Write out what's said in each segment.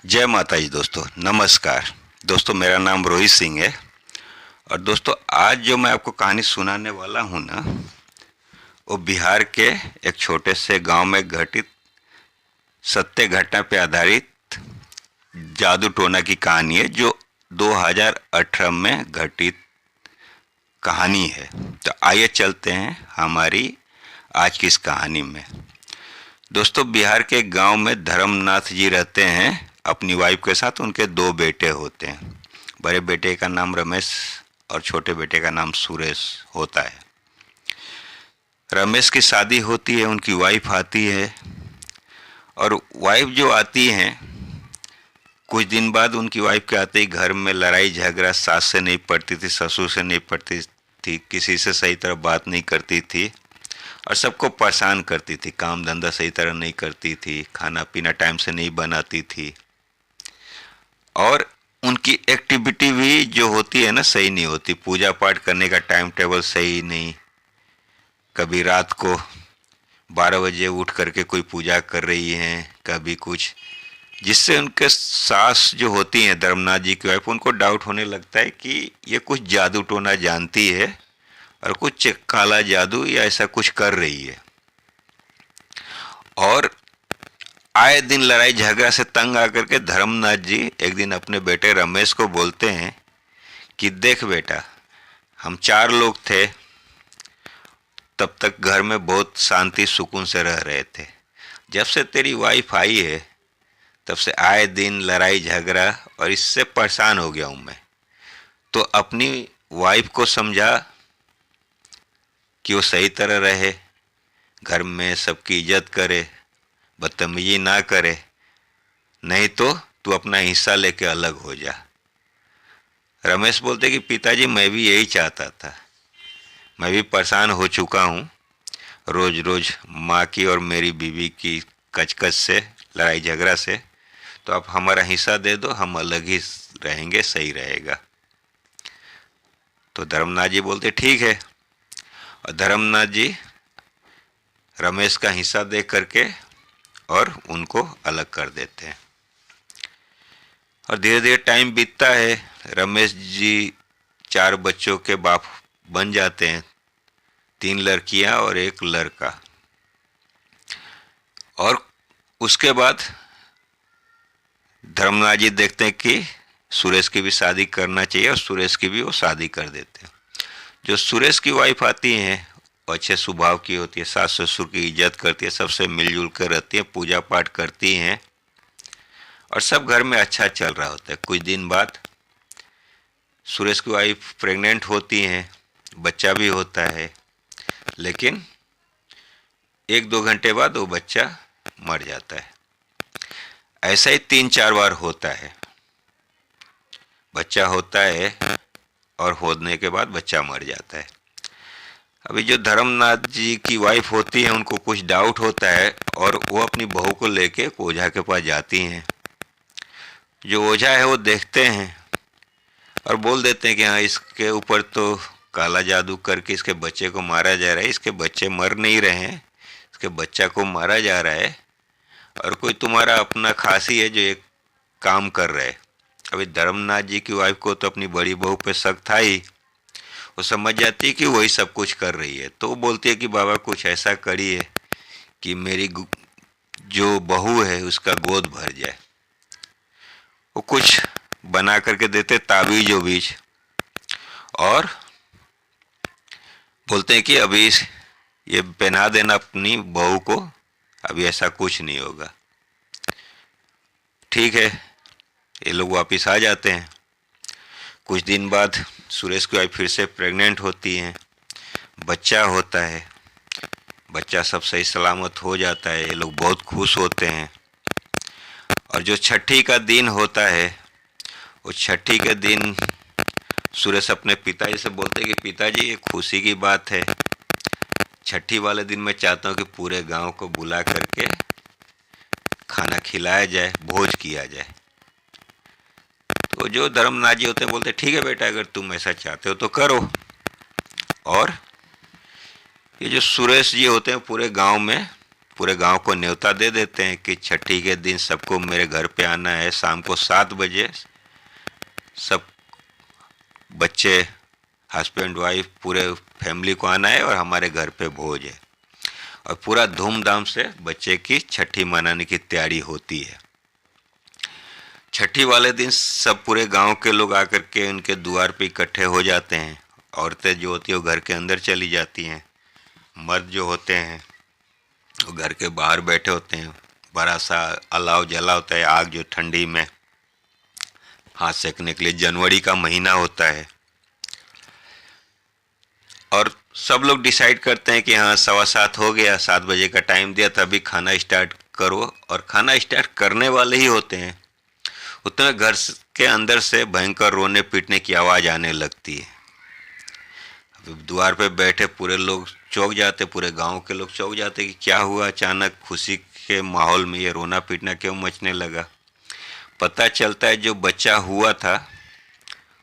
जय माता जी दोस्तों, नमस्कार। दोस्तों मेरा नाम रोहित सिंह है। और दोस्तों आज जो मैं आपको कहानी सुनाने वाला हूँ ना, वो बिहार के एक छोटे से गांव में घटित सत्य घटना पे आधारित जादू टोना की कहानी है, जो 2018 में घटित कहानी है। तो आइए चलते हैं हमारी आज की इस कहानी में। दोस्तों बिहार के गांव में धर्मनाथ जी रहते हैं अपनी वाइफ के साथ। उनके दो बेटे होते हैं। बड़े बेटे का नाम रमेश और छोटे बेटे का नाम सुरेश होता है। रमेश की शादी होती है, उनकी वाइफ आती है। और वाइफ जो आती हैं, कुछ दिन बाद उनकी वाइफ के आते ही घर में लड़ाई झगड़ा, सास से नहीं पड़ती थी, ससुर से नहीं पड़ती थी, किसी से सही तरह बात नहीं करती थी और सबको परेशान करती थी। काम धंधा सही तरह नहीं करती थी, खाना पीना टाइम से नहीं बनाती थी और उनकी एक्टिविटी भी जो होती है ना, सही नहीं होती। पूजा पाठ करने का टाइम टेबल सही नहीं। कभी रात को 12 बजे उठ करके कोई पूजा कर रही हैं, कभी कुछ, जिससे उनके सास जो होती हैं धर्मनाथ जी की वाइफ, उनको डाउट होने लगता है कि ये कुछ जादू टोना जानती है और कुछ काला जादू या ऐसा कुछ कर रही है। और आए दिन लड़ाई झगड़ा से तंग आकर के धर्मनाथ जी एक दिन अपने बेटे रमेश को बोलते हैं कि देख बेटा, हम 4 लोग थे, तब तक घर में बहुत शांति सुकून से रह रहे थे। जब से तेरी वाइफ आई है, तब से आए दिन लड़ाई झगड़ा और इससे परेशान हो गया हूँ मैं। तो अपनी वाइफ को समझा कि वो सही तरह रहे, घर में सबकी इज्जत करे, बदतमीजी ना करे, नहीं तो तू अपना हिस्सा लेके अलग हो जा। रमेश बोलते कि पिताजी मैं भी यही चाहता था, मैं भी परेशान हो चुका हूँ रोज रोज माँ की और मेरी बीवी की कचकच से, लड़ाई झगड़ा से। तो आप हमारा हिस्सा दे दो, हम अलग ही रहेंगे, सही रहेगा। तो धर्मनाथ जी बोलते ठीक है। और धर्मनाथ जी रमेश का हिस्सा दे करके और उनको अलग कर देते हैं। और धीरे धीरे टाइम बीतता है। रमेश जी 4 बच्चों के बाप बन जाते हैं, 3 लड़कियां और 1 लड़का। और उसके बाद धर्मनाथ जी देखते हैं कि सुरेश की भी शादी करना चाहिए और सुरेश की भी वो शादी कर देते हैं। जो सुरेश की वाइफ आती हैं, वो अच्छे स्वभाव की होती है, सास ससुर की इज्जत करती है, सबसे मिलजुल कर रहती है, पूजा पाठ करती हैं और सब घर में अच्छा चल रहा होता है। कुछ दिन बाद सुरेश की वाइफ प्रेग्नेंट होती हैं, बच्चा भी होता है, लेकिन 1-2 घंटे बाद वो बच्चा मर जाता है। ऐसा ही 3-4 बार होता है। बच्चा होता है और होने के बाद बच्चा मर जाता है। अभी जो धर्मनाथ जी की वाइफ होती है, उनको कुछ डाउट होता है और वो अपनी बहू को लेके ओझा के पास जाती हैं। जो ओझा है वो देखते हैं और बोल देते हैं कि हाँ, इसके ऊपर तो काला जादू करके इसके बच्चे को मारा जा रहा है। इसके बच्चे मर नहीं रहे हैं, इसके बच्चा को मारा जा रहा है और कोई तुम्हारा अपना खासी है जो एक काम कर रहा है। अभी धर्मनाथ जी की वाइफ को तो अपनी बड़ी बहू पे शक था ही। वो समझ जाती है कि वही सब कुछ कर रही है, तो वो बोलती है कि बाबा कुछ ऐसा करिए कि मेरी जो बहू है उसका गोद भर जाए। वो कुछ बना करके देते ताबीज बीज और बोलते हैं कि अभी ये पहना देना अपनी बहू को, अभी ऐसा कुछ नहीं होगा। ठीक है, ये लोग वापस आ जाते हैं। कुछ दिन बाद सुरेश की वाइफ फिर से प्रेग्नेंट होती हैं, बच्चा होता है, बच्चा सब सही सलामत हो जाता है। ये लोग बहुत खुश होते हैं। और जो छठी का दिन होता है, वो छठी के दिन सुरेश अपने पिताजी से बोलते हैं कि पिताजी ये खुशी की बात है, छठी वाले दिन मैं चाहता हूँ कि पूरे गांव को बुला करके खाना खिलाया जाए, भोज किया जाए। तो जो धर्मनाथ जी होते हैं बोलते ठीक है बेटा, अगर तुम ऐसा चाहते हो तो करो। और ये जो सुरेश जी होते हैं पूरे गांव में पूरे गांव को न्योता दे देते हैं कि छठी के दिन सबको मेरे घर पे आना है। शाम को 7 बजे सब बच्चे, हस्बैंड वाइफ, पूरे फैमिली को आना है और हमारे घर पे भोज है। और पूरा धूमधाम से बच्चे की छठी मनाने की तैयारी होती है। छठी वाले दिन सब पूरे गांव के लोग आकर के उनके द्वार पे इकट्ठे हो जाते हैं। औरतें जो होती है वो घर के अंदर चली जाती हैं, मर्द जो होते हैं वो घर के बाहर बैठे होते हैं। बड़ा सा अलाव जला होता है, आग जो ठंडी में हाथ सेकने के लिए। जनवरी का महीना होता है और सब लोग डिसाइड करते हैं कि हाँ 7:15 हो गया, 7 बजे का टाइम दिया था, अभी खाना स्टार्ट करो। और खाना स्टार्ट करने वाले ही होते हैं उतने घर के अंदर से भयंकर रोने पीटने की आवाज़ आने लगती है। द्वार पे बैठे पूरे लोग चौंक जाते, पूरे गांव के लोग चौंक जाते कि क्या हुआ, अचानक खुशी के माहौल में ये रोना पीटना क्यों मचने लगा। पता चलता है जो बच्चा हुआ था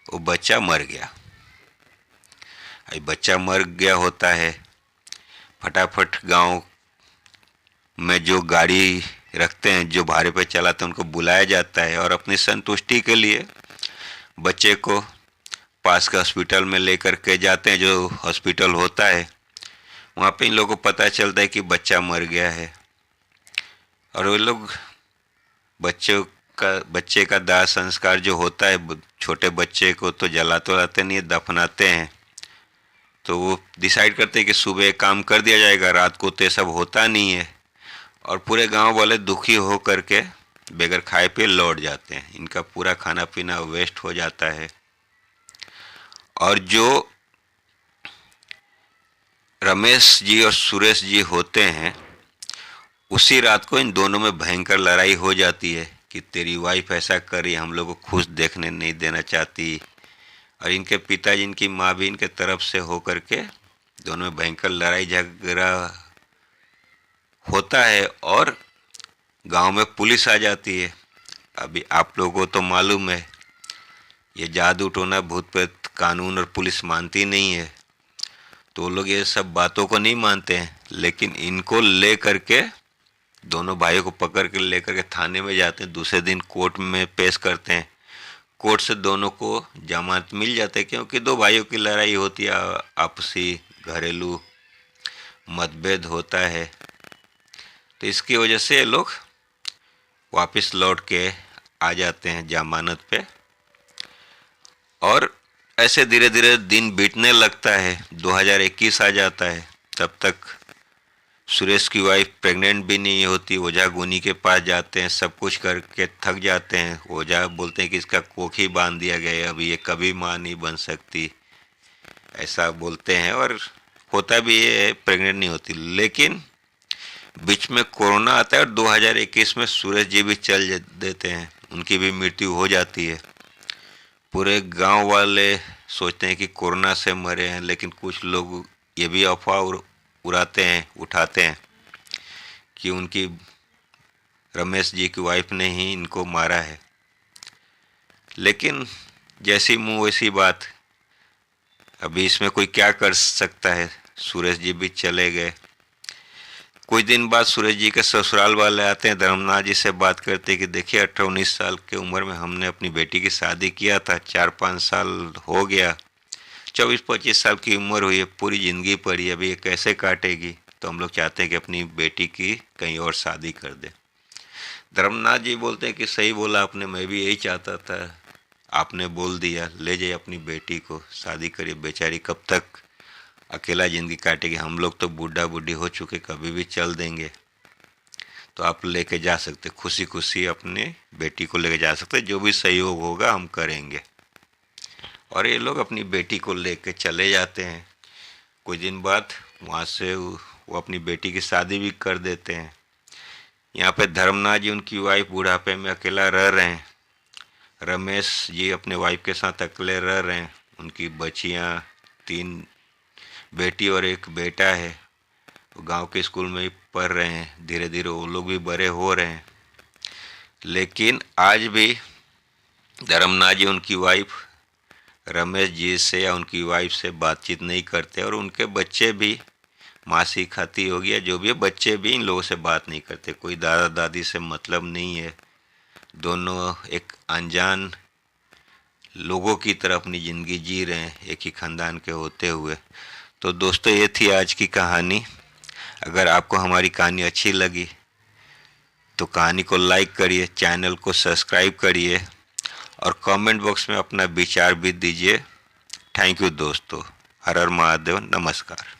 वो बच्चा मर गया। बच्चा मर गया होता है, फटाफट गांव में जो गाड़ी रखते हैं, जो भाड़े पे चलाते हैं, उनको बुलाया जाता है और अपनी संतुष्टि के लिए बच्चे को पास के हॉस्पिटल में लेकर के जाते हैं। जो हॉस्पिटल होता है वहाँ पे इन लोगों को पता चलता है कि बच्चा मर गया है और वो लोग बच्चे का दाह संस्कार जो होता है, छोटे बच्चे को तो जलाते वलाते नहीं, दफनाते हैं। तो वो डिसाइड करते हैं कि सुबह काम कर दिया जाएगा, रात को तो ये सब होता नहीं है। और पूरे गांव वाले दुखी हो करके बगैर खाए पिए लौट जाते हैं। इनका पूरा खाना पीना वेस्ट हो जाता है। और जो रमेश जी और सुरेश जी होते हैं, उसी रात को इन दोनों में भयंकर लड़ाई हो जाती है कि तेरी वाइफ ऐसा करी, हम लोग को खुश देखने नहीं देना चाहती। और इनके पिताजी, इनकी माँ भी इनके तरफ से हो करके दोनों में भयंकर लड़ाई झगड़ा होता है और गांव में पुलिस आ जाती है। अभी आप लोगों को तो मालूम है ये जादू टोना भूत प्रेत कानून और पुलिस मानती नहीं है, तो वो लोग ये सब बातों को नहीं मानते हैं। लेकिन इनको ले करके, दोनों भाइयों को पकड़ के ले करके थाने में जाते हैं। दूसरे दिन कोर्ट में पेश करते हैं। कोर्ट से दोनों को जमानत मिल जाते हैं, क्योंकि दो भाइयों की लड़ाई होती है, आपसी घरेलू मतभेद होता है। तो इसकी वजह से ये लोग वापस लौट के आ जाते हैं जमानत पे। और ऐसे धीरे धीरे दिन बीतने लगता है। 2021 आ जाता है। तब तक सुरेश की वाइफ प्रेग्नेंट भी नहीं होती। ओझा गुनी के पास जाते हैं, सब कुछ करके थक जाते हैं। ओझा बोलते हैं कि इसका कोख ही बांध दिया गया है, अभी ये कभी माँ नहीं बन सकती, ऐसा बोलते हैं। और होता भी ये प्रेग्नेंट नहीं होती। लेकिन बीच में कोरोना आता है और 2021 में सुरेश जी भी चल देते हैं, उनकी भी मृत्यु हो जाती है। पूरे गांव वाले सोचते हैं कि कोरोना से मरे हैं, लेकिन कुछ लोग ये भी अफवाह उठाते हैं कि उनकी रमेश जी की वाइफ ने ही इनको मारा है। लेकिन जैसी मुंह वैसी बात, अभी इसमें कोई क्या कर सकता है। सुरेश जी भी चले गए। कुछ दिन बाद सुरेश जी के ससुराल वाले आते हैं, धर्मनाथ जी से बात करते हैं कि देखिए 18-19 साल की उम्र में हमने अपनी बेटी की शादी किया था, 4-5 साल हो गया, 24-25 साल की उम्र हुई है, पूरी ज़िंदगी पड़ी, अभी ये कैसे काटेगी। तो हम लोग चाहते हैं कि अपनी बेटी की कहीं और शादी कर दे। धर्मनाथ जी बोलते हैं कि सही बोला आपने, मैं भी यही चाहता था, आपने बोल दिया, ले जाइए अपनी बेटी को, शादी करिए। बेचारी कब तक अकेला ज़िंदगी काटेगी, हम लोग तो बूढ़ा बूढ़ी हो चुके, कभी भी चल देंगे। तो आप लेके जा सकते, खुशी खुशी अपने बेटी को लेके जा सकते, जो भी सहयोग होगा हम करेंगे। और ये लोग अपनी बेटी को लेके चले जाते हैं। कुछ दिन बाद वहाँ से वो अपनी बेटी की शादी भी कर देते हैं। यहाँ पे धर्मनाथ जी, उनकी वाइफ बुढ़ापे में अकेला रह रहे हैं। रमेश जी अपने वाइफ के साथ अकेले रह रहे हैं। उनकी बच्चियाँ, 3 बेटी और 1 बेटा है। वो गांव के स्कूल में ही पढ़ रहे हैं। धीरे धीरे वो लोग भी बड़े हो रहे हैं। लेकिन आज भी धर्मनाथ जी उनकी वाइफ रमेश जी से या उनकी वाइफ से बातचीत नहीं करते और उनके बच्चे भी माँ सिखाती होगी या जो भी है, बच्चे भी इन लोगों से बात नहीं करते, कोई दादा दादी से मतलब नहीं है। दोनों एक अनजान लोगों की तरह अपनी ज़िंदगी जी रहे हैं, एक ही ख़ानदान के होते हुए। तो दोस्तों, ये थी आज की कहानी। अगर आपको हमारी कहानी अच्छी लगी तो कहानी को लाइक करिए, चैनल को सब्सक्राइब करिए और कमेंट बॉक्स में अपना विचार भी दीजिए। थैंक यू दोस्तों। हर हर महादेव, नमस्कार।